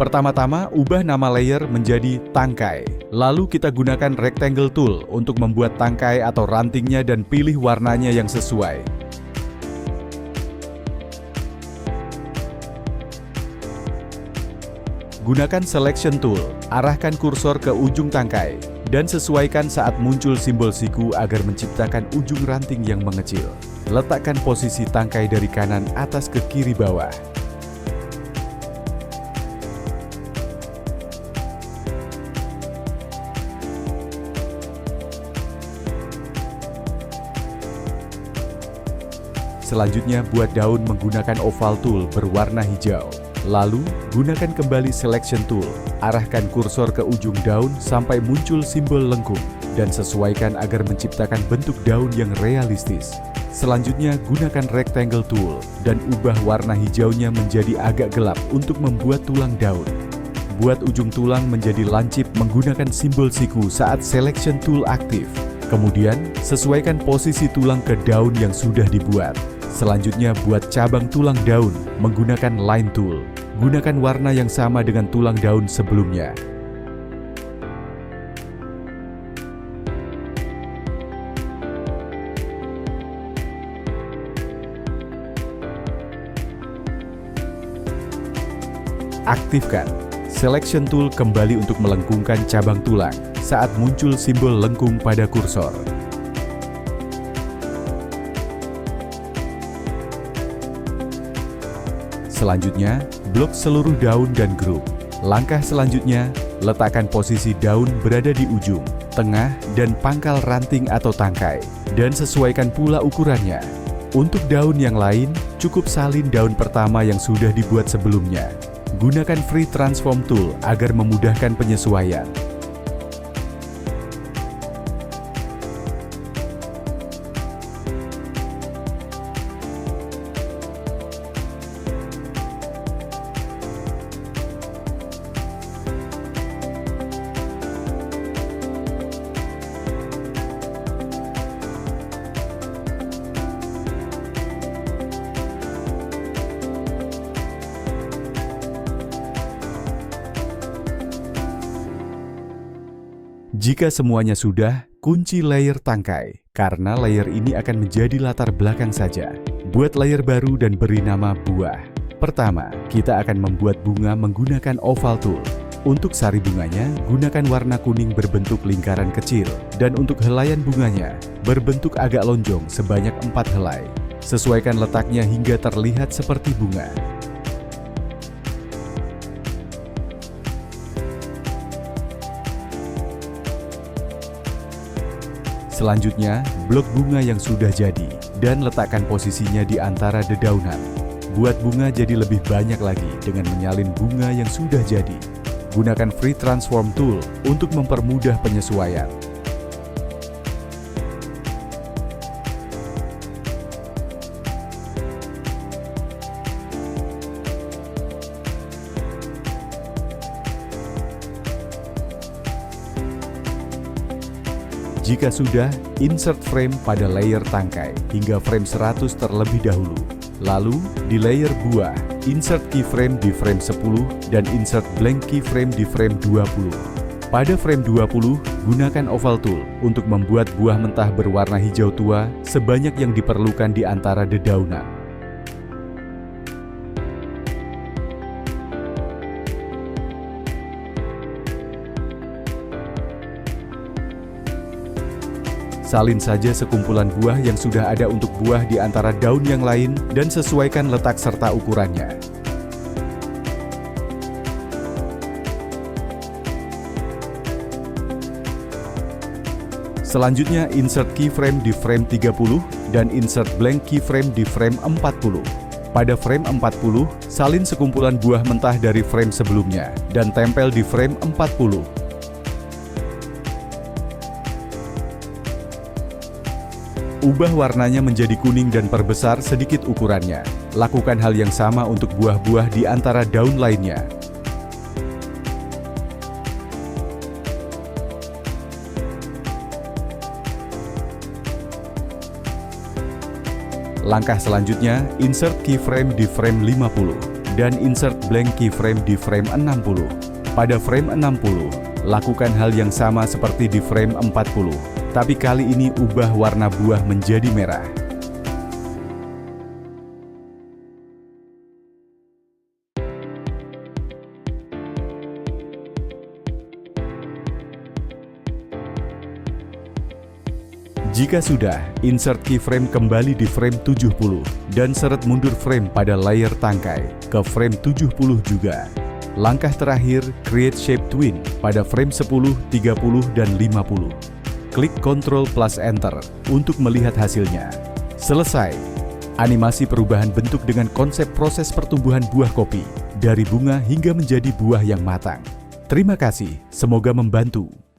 Pertama-tama, ubah nama layer menjadi tangkai. Lalu kita gunakan rectangle tool untuk membuat tangkai atau rantingnya dan pilih warnanya yang sesuai. Gunakan selection tool, arahkan kursor ke ujung tangkai, dan sesuaikan saat muncul simbol siku agar menciptakan ujung ranting yang mengecil. Letakkan posisi tangkai dari kanan atas ke kiri bawah. Selanjutnya, buat daun menggunakan oval tool berwarna hijau. Lalu, gunakan kembali selection tool. Arahkan kursor ke ujung daun sampai muncul simbol lengkung dan sesuaikan agar menciptakan bentuk daun yang realistis. Selanjutnya, gunakan rectangle tool dan ubah warna hijaunya menjadi agak gelap untuk membuat tulang daun. Buat ujung tulang menjadi lancip menggunakan simbol siku saat selection tool aktif. Kemudian, sesuaikan posisi tulang ke daun yang sudah dibuat. Selanjutnya, buat cabang tulang daun menggunakan line tool. Gunakan warna yang sama dengan tulang daun sebelumnya. Aktifkan selection tool kembali untuk melengkungkan cabang tulang saat muncul simbol lengkung pada kursor. Selanjutnya, blok seluruh daun dan grup. Langkah selanjutnya, letakkan posisi daun berada di ujung, tengah, dan pangkal ranting atau tangkai, dan sesuaikan pula ukurannya. Untuk daun yang lain, cukup salin daun pertama yang sudah dibuat sebelumnya. Gunakan free transform tool agar memudahkan penyesuaian. Jika semuanya sudah, kunci layer tangkai, karena layer ini akan menjadi latar belakang saja. Buat layer baru dan beri nama buah. Pertama, kita akan membuat bunga menggunakan oval tool. Untuk sari bunganya, gunakan warna kuning berbentuk lingkaran kecil. Dan untuk helaian bunganya, berbentuk agak lonjong sebanyak 4 helai. Sesuaikan letaknya hingga terlihat seperti bunga. Selanjutnya, blok bunga yang sudah jadi dan letakkan posisinya di antara dedaunan. Buat bunga jadi lebih banyak lagi dengan menyalin bunga yang sudah jadi. Gunakan free transform tool untuk mempermudah penyesuaian. Jika sudah, insert frame pada layer tangkai hingga frame 100 terlebih dahulu. Lalu, di layer buah, insert keyframe di frame 10 dan insert blank keyframe di frame 20. Pada frame 20, gunakan oval tool untuk membuat buah mentah berwarna hijau tua sebanyak yang diperlukan di antara dedaunan. Salin saja sekumpulan buah yang sudah ada untuk buah di antara daun yang lain dan sesuaikan letak serta ukurannya. Selanjutnya, insert keyframe di frame 30 dan insert blank keyframe di frame 40. Pada frame 40, salin sekumpulan buah mentah dari frame sebelumnya dan tempel di frame 40. Ubah warnanya menjadi kuning dan perbesar sedikit ukurannya. Lakukan hal yang sama untuk buah-buah di antara daun lainnya. Langkah selanjutnya, insert keyframe di frame 50 dan insert blank keyframe di frame 60. Pada frame 60, lakukan hal yang sama seperti di frame 40, tapi kali ini ubah warna buah menjadi merah. Jika sudah, insert keyframe kembali di frame 70 dan seret mundur frame pada layer tangkai ke frame 70 juga. Langkah terakhir, create shape twin pada frame 10, 30, dan 50. Klik Ctrl plus Enter untuk melihat hasilnya. Selesai. Animasi perubahan bentuk dengan konsep proses pertumbuhan buah kopi dari bunga hingga menjadi buah yang matang. Terima kasih, semoga membantu.